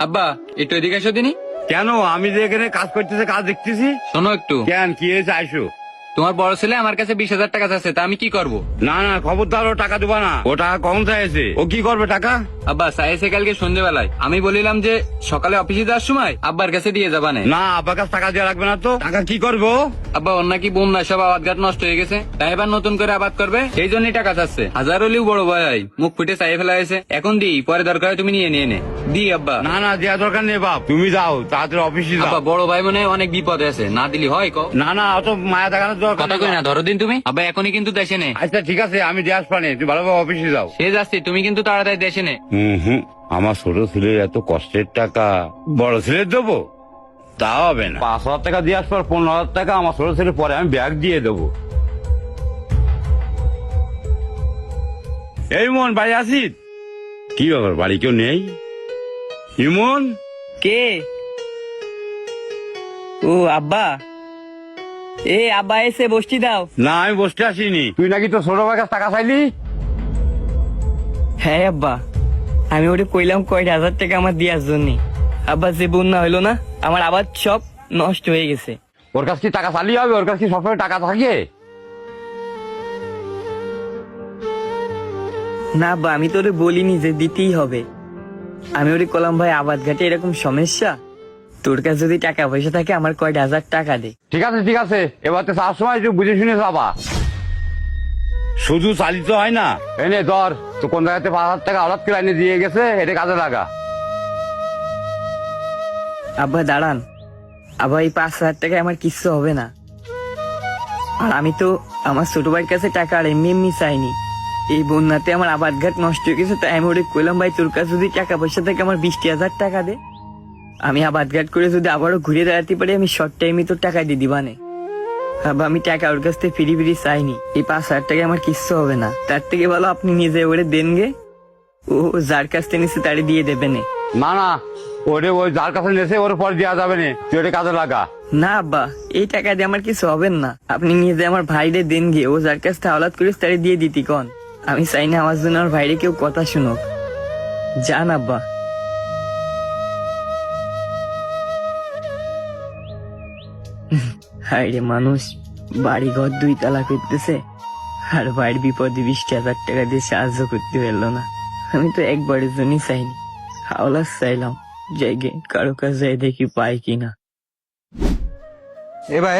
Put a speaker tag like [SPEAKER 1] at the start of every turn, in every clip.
[SPEAKER 1] আব্বা একটু এদিকে এসো দিনই।
[SPEAKER 2] কেন? আমি যে এখানে কাজ করতেছি, কাজ দেখতেছি।
[SPEAKER 1] শোনো একটু,
[SPEAKER 2] কেন, কি হয়েছে? আইসো।
[SPEAKER 1] তোমার বড় ছেলে আমার কাছে 20,000 টাকা আছে, তা আমি কি করব?
[SPEAKER 2] না না, খবরদার, ও টাকা দেবা না। ও টাকা কম চাইছে। ও কি করবে টাকা?
[SPEAKER 1] আব্বা চাইছে কালকে সন্ধ্যেবেলায়, আমি বলিলাম যে সকালে অফিসে যাওয়ার সময় আব্বার কাছে দিয়ে যাবা না।
[SPEAKER 2] না, আব্বার কাছে টাকা দেওয়া লাগবে না তো। টাকা কি করবো?
[SPEAKER 1] আব্বা ওর নাকি বন্যা সব আবাদ ঘাট নষ্ট হয়ে গেছে, তাই এবার নতুন করে আবাদ করবে, সেই জন্যই টাকা চাচ্ছে। হাজার হলেও বড় ভাই মুখ ফুটে চাইয়ে ফেলা হয়েছে, এখন দিই, পরে দরকার হয় তুমি নিয়ে নে। দি আব্বা।
[SPEAKER 2] না না, দেওয়া দরকার নেই বাপ, তুমি যাও তাড়াতাড়ি অফিসে যাও।
[SPEAKER 1] আব্বা বড় ভাই মনে হয় অনেক বিপদে আছে, না দিলি হয় কও।
[SPEAKER 2] না না, অত মায়া দেখানোর দরকার
[SPEAKER 1] কথা
[SPEAKER 2] নেই।
[SPEAKER 1] কই না, ধরো দিন তুমি। আব্বা এখনই কিন্তু দেশে নে।
[SPEAKER 2] আচ্ছা ঠিক আছে, আমি দিয়ে আসবো না, তুমি ভালোভাবে অফিসে যাও।
[SPEAKER 1] সে যাচ্ছি, তুমি কিন্তু তাড়াতাড়ি দেশে নে।
[SPEAKER 2] হুম, আমার ছোট ছেলের এত কষ্টের টাকা বড় ছেলের দেবো? তা হবে না। 5,000 টাকা দিয়ে আসবো, 15,000 টাকা আমার ছোট ছেলে পরে আমি ব্যাগ দিয়ে দেবো। এই মন, বাড়ি আসিস? কি ব্যাপার, বাড়ি কেউ নেই? ইমন?
[SPEAKER 3] কে? ও আব্বা, আব্বা এসে বসতি দাও।
[SPEAKER 2] না, আমি বসতে আসিনি। তুই নাকি তো ছোট ভাইয়ের কাছে টাকা চাইলি?
[SPEAKER 3] হ্যাঁ আব্বা, আমি ওরে কইলাম কয়টা হাজার টাকা আমার দেওয়ার জন্য। আব্বা যে বন্যা হইলো না, আমার আবার সব নষ্ট হয়ে গেছে।
[SPEAKER 2] ওর কাছে কি টাকা চালিয়ে হবে? ওর কাছে কি সবসময় টাকা থাকে?
[SPEAKER 3] না আব্বা, আমি তো ওরে বলিনি যে দিতেই হবে। আমি ওরে কলাম ভাই আবাদ ঘাটে এরকম সমস্যা, তোর কাছে যদি টাকা পয়সা থাকে আমার কয়টা হাজার টাকা দে।
[SPEAKER 2] ঠিক আছে ঠিক আছে, এবার তো যাওয়ার সময় একটু বুঝে শুনে যাবা। শুধু চালিত হয় না। এনে ধর, তো কোন জায়গাতে 5,000 টাকা হঠাৎ করে এনে দিয়ে গেছে, এটা কাজে লাগা।
[SPEAKER 3] আব্বা দাঁড়ান, আব্বা এই 5,000 টাকায় আমার কিচ্ছু হবে না। আর আমি তো আমার ছোট ভাইয়ের কাছে টাকা আর এমনি চাইনি। এই বন্যাতে আমার আবাদ ঘাট নষ্ট হয়ে গেছে, তাই আমি ওরে কইলাম ভাই তোর কাছে যদি টাকা পয়সা থাকে আমার 20,000 টাকা দে, আমি আবাদ ঘাট করে যদি আবারও ঘুরে দাঁড়াতে পারি আমি শর্ট টাইমে তোর টাকা দিয়ে দিবানে। আব্বা আমি টাকা ওর কাছ থেকে ফিরি চাইনি। এই 5,000 টাকায় আমার কিচ্ছু হবে না, তার থেকে ভালো আপনি নিজে ওরে দেন গে, ও যার কাছ থেকে নিচ্ছে তারে দিয়ে দেবেন।
[SPEAKER 2] না না, ওরে ওই যার কাছে নেছে ওর পর দেওয়া যাবে না, তুই ওটা কাজে লাগা।
[SPEAKER 3] না আব্বা, এই টাকা দিয়ে আমার কিছু হবে না, আপনি নিজে আমার ভাইরে দেন গে, ও যার কাছ থেকে হাওলাত করিস তারে দিয়ে দিতি কন। আমি চাই না আমার জন্য আমার ভাইরে কেউ কথা শুনুক। যান আব্বা। হায় রে, মানুষ বাড়ি ঘর 2 তালা করতেছে আর ভাইয়ের বিপদে 20,000 টাকা দিয়ে সাহায্য করতে পারলো না। আমি তো একবারের জন্যই চাইনি, হাওলাত চাইলাম, জায়গে কারো কাছে যাই দেখি পাই কিনা।
[SPEAKER 1] এ ভাই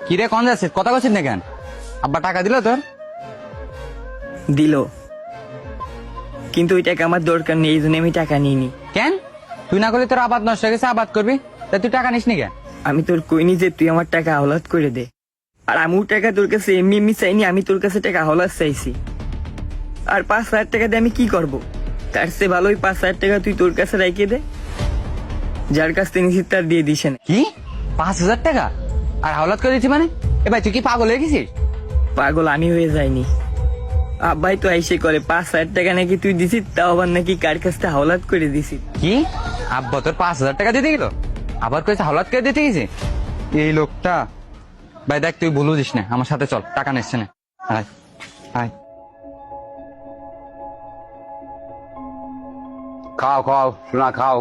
[SPEAKER 1] কি রে, কোন যাচ্ছে, কথা কছিস না কেন? আব্বা টাকা দিল তোর?
[SPEAKER 3] দিল, কিন্তু ওই টাকা আমার দরকার নেই, এই জন্য আমি টাকা নিইনি।
[SPEAKER 1] কেন? তুই না করলে তোর আবাদ নষ্ট হয়ে গেছে, আবাদ করবি, তা তুই টাকা নিস নি কেন?
[SPEAKER 3] আমি তোর কইনি যে তুই আমার টাকা হাওলাত করে দে, আর আমিও টাকা তোর কাছে এমনি চাইনি, আমি তোর কাছে টাকা হাওলাত চাইছি। আর 5,000 টাকা দিয়ে আমি কি করব? তার চেয়ে ভালো ওই 5,000 টাকা তুই তোর কাছে রেখে দে, যার কাছ থেকে নিছিস তার দিয়ে দিস না।
[SPEAKER 1] কি 5,000 টাকা আর হাওলাত করে দিচ্ছি মানে? এ ভাই তুই কি পাগল হয়ে গেছিস?
[SPEAKER 3] পাগল আমি হয়ে যাইনি, আব্বাই তো আইসে করে 5,000 টাকা নাকি তুই দিছিস, তাও আবার নাকি কার কাছ থেকে হাওলাত করে দিছিস।
[SPEAKER 1] কি আব্বা তোর 5,000 টাকা দিতে গেল, আবার কইছে হাওলাত করে দিতে গেছে? এই লোকটা, ভাই দেখ তুই ভুল বুঝিস না, আমার সাথে চল, টাকা নিচ্ছে না। আয় আয়।
[SPEAKER 2] খাও খাও শোনা, খাও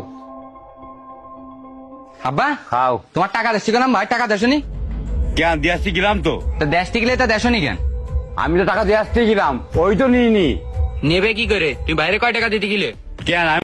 [SPEAKER 1] আব্বা
[SPEAKER 2] খাও।
[SPEAKER 1] তোমার টাকা দেশি গেলাম ভাই, টাকা দেশনি?
[SPEAKER 2] কেন, দিয়ে আসতে গেলাম তো।
[SPEAKER 1] তা দেশটি গেলে তা দেশনি কেন?
[SPEAKER 2] আমি তো টাকা দিয়ে আসতে গেলাম, ওই তো নিইনি।
[SPEAKER 1] নেবে কি করে? তুই বাইরে কয় টাকা দিতে গেলে?
[SPEAKER 2] কেন, আমি